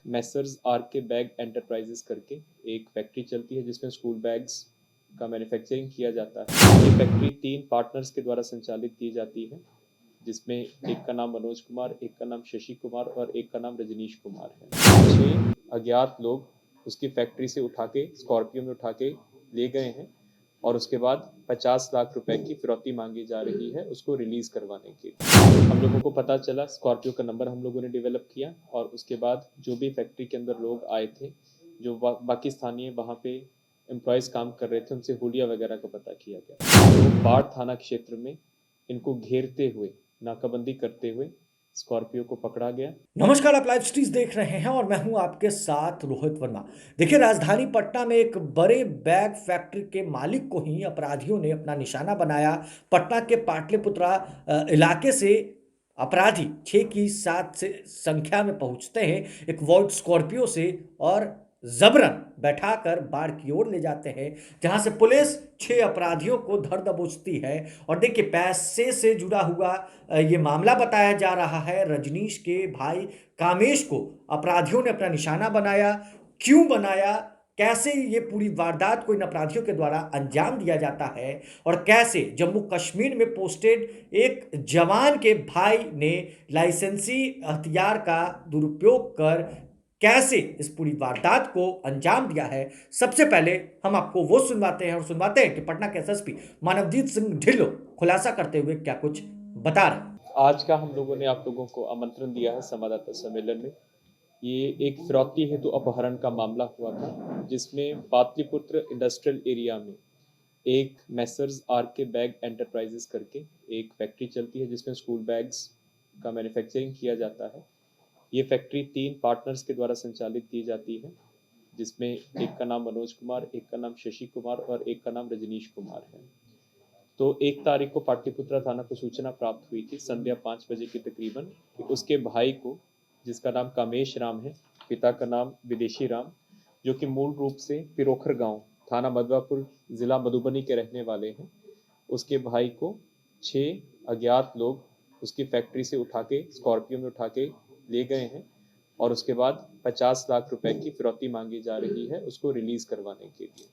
Messrs are के bag enterprises करके एक फैक्ट्री चलती है जिसमें स्कूल बैग्स का मैन्युफैक्चरिंग किया जाता है। ये फैक्ट्री 3 पार्टनर्स के द्वारा संचालित की जाती है, जिसमें एक का नाम मनोज कुमार, एक का नाम शशि कुमार और एक का नाम रजनीश कुमार है। 6 अज्ञात लोग उसकी फैक्ट्री से उठा के स्कॉर्पियो में उठा के ले गए हैं और उसके बाद 50 लाख रुपए की फिरौती मांगी जा रही है उसको रिलीज करवाने के लिए। हम लोगों को पता चला, स्कॉर्पियो का नंबर हम लोगों ने डेवलप किया और उसके बाद जो भी फैक्ट्री के अंदर लोग आए थे, जो बाकी स्थानीय वहाँ पे एम्प्लॉयज काम कर रहे थे, उनसे हुलिया वगैरह का पता किया गया। तो बाढ़ थाना क्षेत्र में इनको घेरते हुए, नाकाबंदी करते हुए स्कॉर्पियो को पकड़ा गया। नमस्कार, आप लाइव स्ट्रीज देख रहे हैं और मैं हूं आपके साथ रोहित वर्मा। देखिए, राजधानी पटना में एक बड़े बैग फैक्ट्री के मालिक को ही अपराधियों ने अपना निशाना बनाया। पटना के पाटलिपुत्रा इलाके से अपराधी 6 की 7 से संख्या में पहुंचते हैं एक व्हाइट स्कॉर्पियो से और जबरन बैठाकर बाढ़ की ओर ले जाते हैं, जहां से पुलिस 6 अपराधियों को धर दबोचती है। और देखिए, पैसे से जुड़ा हुआ ये मामला बताया जा रहा है। रजनीश के भाई कामेश को अपराधियों ने अपना निशाना बनाया। क्यों बनाया, कैसे ये पूरी वारदात को इन अपराधियों के द्वारा अंजाम दिया जाता है और कैसे जम्मू कश्मीर में पोस्टेड एक जवान के भाई ने लाइसेंसी हथियार का दुरुपयोग कर कैसे इस पूरी वारदात को अंजाम दिया है, सबसे पहले हम आपको वो सुनवाते हैं और सुनवाते हैं कि पटना के एसएसपी मानवजीत सिंह ढिल्लों खुलासा करते हुए क्या कुछ बता रहे हैं। आज का हम लोगों ने आप लोगों को आमंत्रण दिया है संवाददाता सम्मेलन में। ये एक फिरौती हेतु अपहरण का मामला हुआ था, जिसमें पाटलिपुत्र इंडस्ट्रियल एरिया में एक मैसर्स आर के बैग एंटरप्राइजेस करके एक फैक्ट्री चलती है जिसमें स्कूल बैग्स का मैन्युफैक्चरिंग किया जाता है। ये फैक्ट्री 3 पार्टनर्स के द्वारा संचालित की जाती है, जिसमें एक का नाम मनोज कुमार, एक का नाम शशि कुमार और एक का नाम रजनीश कुमार है। तो 1 तारीख को पाटलिपुत्रा थाना को सूचना प्राप्त हुई थी संध्या 5 बजे के तकरीबन कि उसके भाई को, जिसका नाम कामेश राम है, पिता का नाम विदेशी राम, जो कि मूल रूप से पिरोखर गांव, थाना मधवापुर, जिला मधुबनी के रहने वाले हैं, उसके भाई को 6 अज्ञात लोग उसकी फैक्ट्री से उठा के स्कॉर्पियो में उठा के ले गए हैं और उसके बाद 50 लाख रुपए की फिरौती मांगी जा रही है उसको रिलीज करवाने के लिए।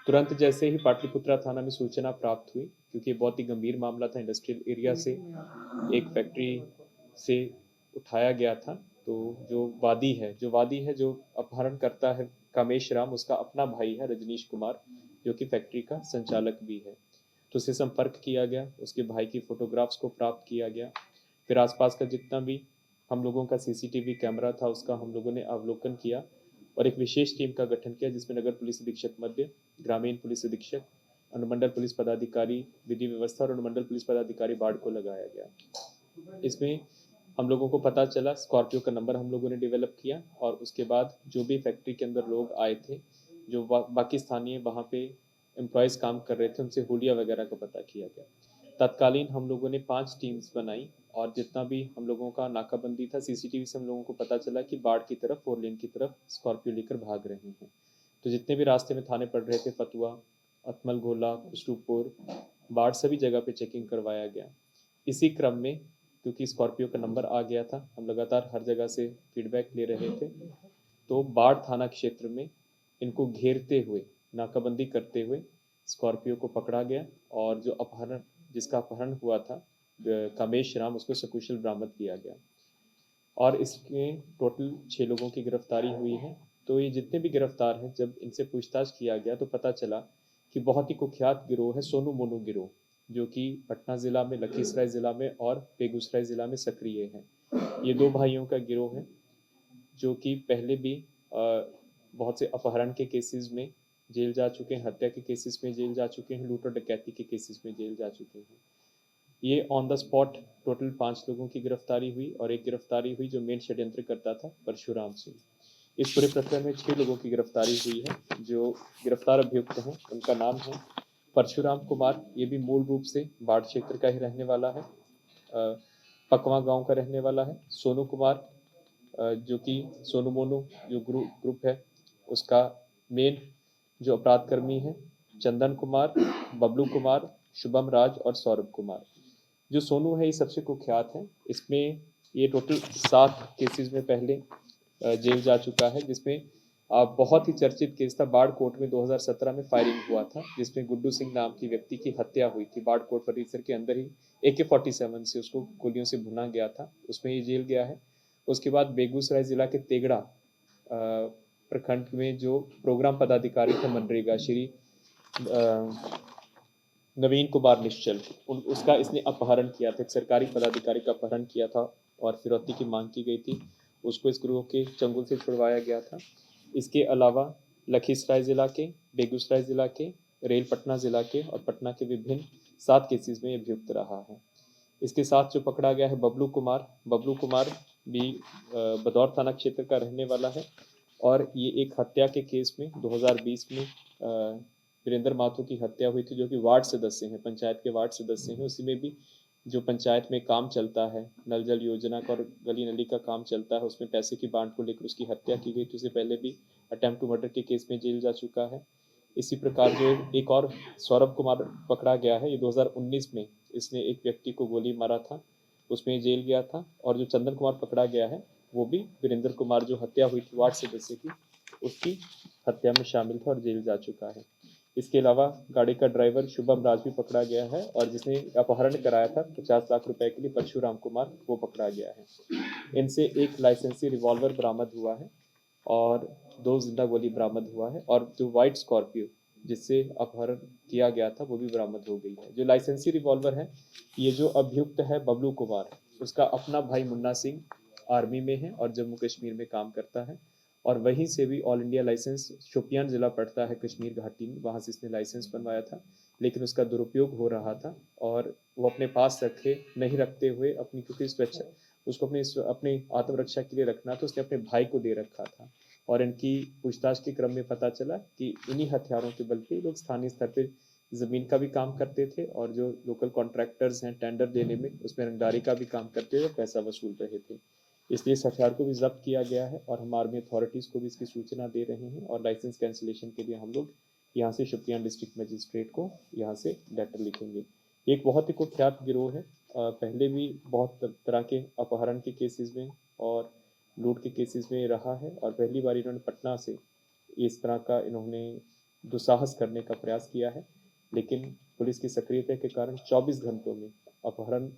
तुरंत जैसे ही पाटलिपुत्रा थाना में सूचना प्राप्त हुई, क्योंकि बहुत ही गंभीर मामला था, इंडस्ट्रियल एरिया से एक फैक्ट्री से उठाया गया था, तो जो जो अपहरण करता है कामेश राम, उसका अपना भाई है रजनीश कुमार, जो कि फैक्ट्री का संचालक भी है। तो उससे संपर्क किया गया, उसके भाई की फोटोग्राफ्स को प्राप्त किया गया। फिर आसपास का जितना भी हम लोगों का सीसीटीवी कैमरा था उसका हम लोगों ने अवलोकन किया और एक विशेष टीम का गठन किया, जिसमें नगर पुलिस अधीक्षक मध्य, ग्रामीण पुलिस अधीक्षक, अनुमंडल पुलिस पदाधिकारी विधि व्यवस्था और अनुमंडल पुलिस पदाधिकारी बाढ़ को लगाया गया। इसमें हम लोगों को पता चला, स्कॉर्पियो का नंबर हम लोगों ने डेवलप किया और उसके बाद जो भी फैक्ट्री के अंदर लोग आए थे, जो बाकी स्थानीय वहाँ पे एम्प्लॉयज़ काम कर रहे थे, उनसे हुलिया वगैरह का पता किया गया। तत्कालीन हम लोगों ने 5 टीम्स बनाई और जितना भी हम लोगों का नाकाबंदी था, सीसीटीवी से हम लोगों को पता चला कि बाढ़ की तरफ, 4 लेन की तरफ स्कॉर्पियो लेकर भाग रहे हैं। तो जितने भी रास्ते में थाने पड़ रहे थे, फतुआ, अतमल गोला, खुशरूपुर, बाढ़, सभी जगह पे चेकिंग करवाया गया। इसी क्रम में, क्योंकि स्कॉर्पियो का नंबर आ गया था, हम लगातार हर जगह से फीडबैक ले रहे थे, तो बाढ़ थाना क्षेत्र में इनको घेरते हुए, नाकाबंदी करते हुए स्कॉर्पियो को पकड़ा गया और जो जिसका अपहरण हुआ था कामेश राम, उसको सकुशल बरामद किया गया और इसमें टोटल 6 लोगों की गिरफ्तारी हुई है। तो ये जितने भी गिरफ्तार हैं, जब इनसे पूछताछ किया गया तो पता चला कि बहुत ही कुख्यात गिरोह है सोनू मोनू गिरोह, जो कि पटना ज़िला में, लखीसराय ज़िला में और बेगूसराय ज़िला में सक्रिय है। ये 2 भाइयों का गिरोह है, जो कि पहले भी बहुत से अपहरण के केसेस में जेल जा चुके हैं, हत्या के केसेस में जेल जा चुके हैं, लूट और डकैती के केसेस में जेल जा चुके हैं। ये ऑन द स्पॉट टोटल 5 लोगों की गिरफ्तारी हुई और एक गिरफ्तारी हुई जो मेन षड्यंत्र करता था, परशुराम सिंह। इस पूरे प्रकरण में 6 लोगों की गिरफ्तारी हुई है। जो गिरफ्तार अभियुक्त हैं उनका नाम है परशुराम कुमार, ये भी मूल रूप से बाढ़ क्षेत्र का ही रहने वाला है, पकवा गांव का रहने वाला है। सोनू कुमार, जो कि सोनू मोनू जो ग्रुप है उसका मेन जो अपराधकर्मी है, चंदन कुमार, बबलू कुमार, शुभम राज और सौरभ कुमार। जो सोनू है ये सबसे कुख्यात है। इसमें ये टोटल 7 केसेस में पहले जेल जा चुका है, जिसमें बहुत ही चर्चित केस था। बाढ़ कोर्ट में 2017 में फायरिंग हुआ था, जिसमें गुड्डू सिंह नाम की व्यक्ति की हत्या हुई थी। बाढ़ कोर्ट परिसर के अंदर ही AK-47 से उसको गोलियों से भुना गया था, उसमें ये जेल गया है। उसके बाद बेगूसराय जिला के तेगड़ा प्रखंड में जो प्रोग्राम पदाधिकारी थे मनरेगा, श्री नवीन कुमार निश्चल, उसका इसने अपहरण किया था। एक सरकारी पदाधिकारी का अपहरण किया था और फिरौती की मांग की गई थी। उसको इस गिरोह के चंगुल से छुड़वाया गया था। इसके अलावा लखीसराय जिला के, बेगूसराय जिला के, रेल पटना जिला के और पटना के विभिन्न 7 केसेस में अभियुक्त रहा है। इसके साथ जो पकड़ा गया है बबलू कुमार भी बदौर थाना क्षेत्र का रहने वाला है और ये एक हत्या के केस में 2020 में वीरेंद्र माथुर की हत्या हुई थी, जो कि वार्ड सदस्य हैं, पंचायत के वार्ड सदस्य हैं। उसी में भी जो पंचायत में काम चलता है, नल जल योजना का और गली नली का काम चलता है, उसमें पैसे की बांट को लेकर उसकी हत्या की गई थी। उससे पहले भी अटेम्प्ट टू मर्डर के केस में जेल जा चुका है। इसी प्रकार जो एक और सौरभ कुमार पकड़ा गया है, ये 2019 में इसने एक व्यक्ति को गोली मारा था, उसमें जेल गया था। और जो चंदन कुमार पकड़ा गया है, वो भी वीरेंद्र कुमार जो हत्या हुई थी वार्ड सदस्य की, उसकी हत्या में शामिल था और जेल जा चुका है। इसके अलावा गाड़ी का ड्राइवर शुभम राज भी पकड़ा गया है और जिसने अपहरण कराया था 50 लाख रुपए के लिए, परशुराम कुमार, वो पकड़ा गया है। इनसे एक लाइसेंसी रिवॉल्वर बरामद हुआ है और 2 जिंदा गोली बरामद हुआ है और जो व्हाइट स्कॉर्पियो जिससे अपहरण किया गया था वो भी बरामद हो गई है। जो लाइसेंसी रिवॉल्वर है, ये जो अभियुक्त है बबलू कुमार, उसका अपना भाई मुन्ना सिंह आर्मी में है और जम्मू कश्मीर में काम करता है और वहीं से भी ऑल इंडिया लाइसेंस, शोपियान जिला पड़ता है कश्मीर घाटी में, वहाँ से इसने लाइसेंस बनवाया था, लेकिन उसका दुरुपयोग हो रहा था और वो अपने पास नहीं रखते हुए अपनी, क्योंकि स्वेच्छा उसको अपनी आत्मरक्षा के लिए रखना, तो उसने अपने भाई को दे रखा था। और इनकी पूछताछ के क्रम में पता चला कि इन्हीं हथियारों के बल पे लोग स्थानीय स्तर पे ज़मीन का भी काम करते थे और जो लोकल कॉन्ट्रैक्टर्स हैं टेंडर देने में, उसमें रंगदारी का भी काम करते हुए पैसा वसूल रहे थे। इसलिए इस हथियार को भी जब्त किया गया है और हम आर्मी अथॉरिटीज़ को भी इसकी सूचना दे रहे हैं और लाइसेंस कैंसिलेशन के लिए हम लोग यहाँ से शोपियान डिस्ट्रिक्ट मजिस्ट्रेट को यहाँ से लेटर लिखेंगे। एक बहुत ही कुख्यात गिरोह है, पहले भी बहुत तरह के अपहरण के केसेस में और लूट के केसेस में रहा है और पहली बार इन्होंने पटना से इस तरह का इन्होंने दुस्साहस करने का प्रयास किया है, लेकिन पुलिस की सक्रियता के कारण 24 घंटों में अपहरण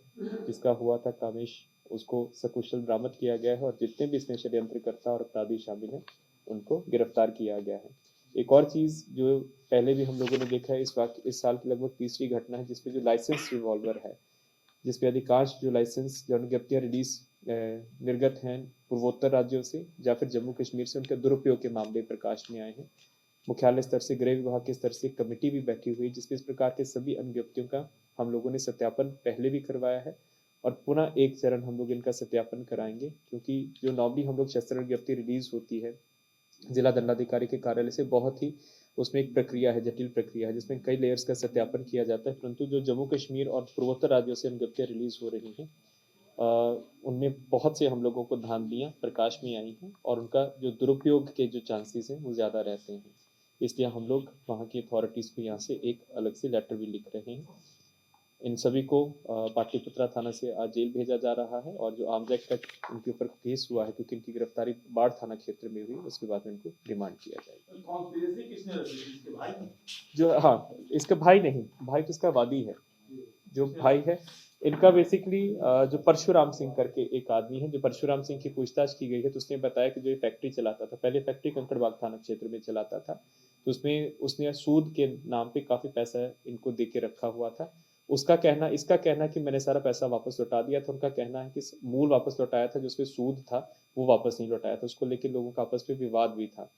जिसका हुआ था कामेश, उसको सकुशल बरामद किया गया है और जितने भी इसमें षड्यंत्रकर्ता और अपराधी शामिल हैं उनको गिरफ्तार किया गया है। एक और चीज़ जो पहले भी हम लोगों ने देखा है, इस साल की लगभग तीसरी घटना है जिसमें जो लाइसेंस रिवॉल्वर है, जिसपे अधिकांश जो लाइसेंस गिरफ्तियाँ रिलीज निर्गत हैं पूर्वोत्तर राज्यों से या फिर जम्मू कश्मीर से, उनके दुरुपयोग के मामले प्रकाश में आए हैं। मुख्यालय स्तर से, गृह विभाग के स्तर से कमेटी भी बैठी हुई जिसमें इस प्रकार के सभी अनुज्ञप्तियों का हम लोगों ने सत्यापन पहले भी करवाया है और पुनः एक चरण हम लोग इनका सत्यापन कराएंगे, क्योंकि जो नॉर्मली हम लोग शस्त्र अनुज्ञप्ति रिलीज होती है जिला दंडाधिकारी के कार्यालय से, बहुत ही उसमें एक प्रक्रिया है, जटिल प्रक्रिया है जिसमें कई लेयर्स का सत्यापन किया जाता है। परंतु जो जम्मू कश्मीर और पूर्वोत्तर राज्यों से अनुज्ञप्तियाँ रिलीज हो रही हैं, उनमें बहुत से हम लोगों को धांधलियाँ प्रकाश में आई हैं और उनका जो दुरुपयोग के जो चांसेस हैं वो ज़्यादा रहते हैं। इसलिए हम लोग वहाँ की अथॉरिटीज़ को यहाँ से एक अलग से लेटर भी लिख रहे हैं। इन सभी को पाटलिपुत्रा थाना से आज जेल भेजा जा रहा है और जो आर्म्स एक्ट का इनके ऊपर केस हुआ है, क्योंकि इनकी गिरफ्तारी बाढ़ थाना क्षेत्र में हुई, उसके बाद में इनको रिमांड किया जाएगा। कॉन्स्पिरेसी किसने रची थी? इसके भाई ने? जो, हाँ, इसका भाई नहीं, भाई तो इसका वादी है। जो भाई है इनका बेसिकली जो परशुराम सिंह करके एक आदमी है, जो परशुराम सिंह की पूछताछ की गई है तो उसने बताया कि जो ये फैक्ट्री चलाता था, पहले फैक्ट्री कंकड़बाग थाना क्षेत्र में चलाता था, तो उसमें उसने सूद के नाम पे काफ़ी पैसा इनको दे के रखा हुआ था। इसका कहना कि मैंने सारा पैसा वापस लौटा दिया था, उनका कहना है कि मूल वापस लौटाया था, जो उसमें सूद था वो वापस नहीं लौटाया था। उसको लेकर लोगों का आपस में विवाद भी था।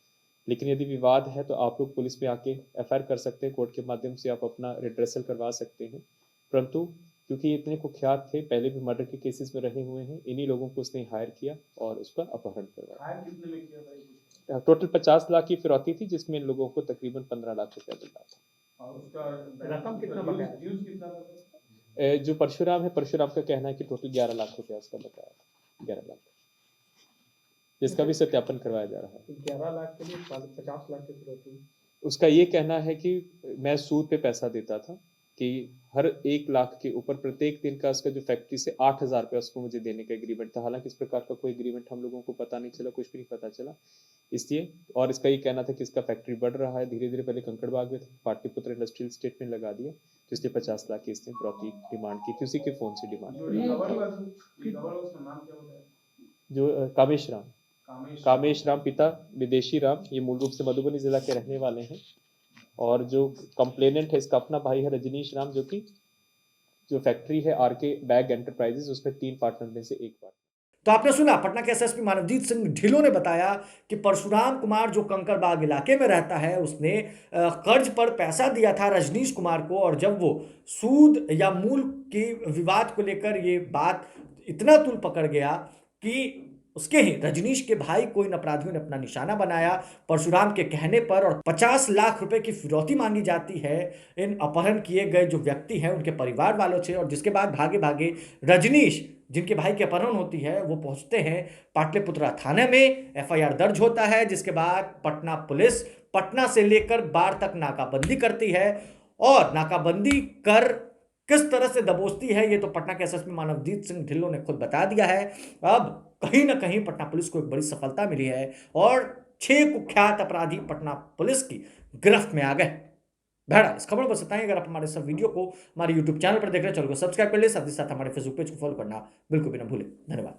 लेकिन यदि विवाद है तो आप लोग पुलिस में आके FIR कर सकते हैं, कोर्ट के माध्यम से आप अपना रिड्रेसल करवा सकते हैं। परंतु क्योंकि ये इतने कुख्यात थे, पहले भी मर्डर के केसेस में रहे हुए हैं, इन्हीं लोगों को उसने हायर किया और उसका अपहरण करवाया। हायर कितने में किया भाई? टोटल 50 लाख की फिरौती थी जिसमें इन लोगों को तकरीबन 15 लाख रुपया मिला था। और उसका रकम कितना बकाया है? ड्यूज कितना था? जो परशुराम है, परशुराम का कहना है कि टोटल 11 लाख रुपया उसका बकाया था, 11 लाख, जिसका भी सत्यापन करवाया जा रहा है। 11 लाख के लिए 50 लाख की फिरौती। उसका ये कहना है कि मैं सूद पे पैसा देता था कि हर 1 लाख के ऊपर प्रत्येक दिन का उसका जो फैक्ट्री से 8,000 रुपया उसको मुझे देने का एग्रीमेंट था। हालाँकि इस प्रकार का कोई एग्रीमेंट हम लोगों को पता नहीं चला, कुछ भी नहीं पता चला। इसलिए और इसका ये कहना था कि इसका फैक्ट्री बढ़ रहा है धीरे-धीरे, पहले कंकड़बाग में था, पाटलिपुत्र इंडस्ट्रियल एस्टेट में लगा दिया, तो इसलिए 50 लाख की इसने फिरौती डिमांड की थी, उसी के फ़ोन से डिमांड जो की। रिकवर हुआ उसका नाम क्या बताया? जो कामेश राम, कामेश कामेश राम पिता विदेशी राम, ये मूल रूप से मधुबनी जिला के रहने वाले हैं। और जो कंप्लेनेंट है इसका अपना भाई है रजनीश राम, जो कि जो फैक्ट्री है आरके बैग एंटरप्राइजेस, उसमें 3 पार्टनर में से 1 पार्टनर। तो आपने सुना पटना के एसएसपी मानवजीत सिंह ढिल्लों ने बताया कि परशुराम कुमार जो कंकड़बाग इलाके में रहता है उसने कर्ज पर पैसा दिया था रजनीश कुमार को, और जब वो सूद या मूल के विवाद को लेकर ये बात इतना तूल पकड़ गया कि उसके ही रजनीश के भाई को इन अपराधियों ने अपना निशाना बनाया। परशुराम के कहने पर और 50 लाख रुपए की फिरौती मांगी जाती है इन अपहरण किए गए जो व्यक्ति हैं उनके परिवार वालों से, और जिसके बाद भागे भागे रजनीश जिनके भाई की अपहरण होती है वो पहुंचते हैं पाटलिपुत्रा थाने में, एफआईआर दर्ज होता है, जिसके बाद पटना पुलिस पटना से लेकर बाढ़ तक नाकाबंदी करती है, और नाकाबंदी कर किस तरह से दबोचती है ये तो पटना के एसएसपी मानवजीत सिंह ढिल्लों ने खुद बता दिया है। अब कहीं ना कहीं पटना पुलिस को एक बड़ी सफलता मिली है और 6 कुख्यात अपराधी पटना पुलिस की गिरफ्त में आ गए। बहरहाल इस खबर को बस इतना ही। अगर आप हमारे सब वीडियो को हमारे यूट्यूब चैनल पर देख रहे हैं, चैनल को सब्सक्राइब कर ले, साथ ही साथ हमारे फेसबुक पेज को फॉलो करना बिल्कुल भी ना भूलें। धन्यवाद।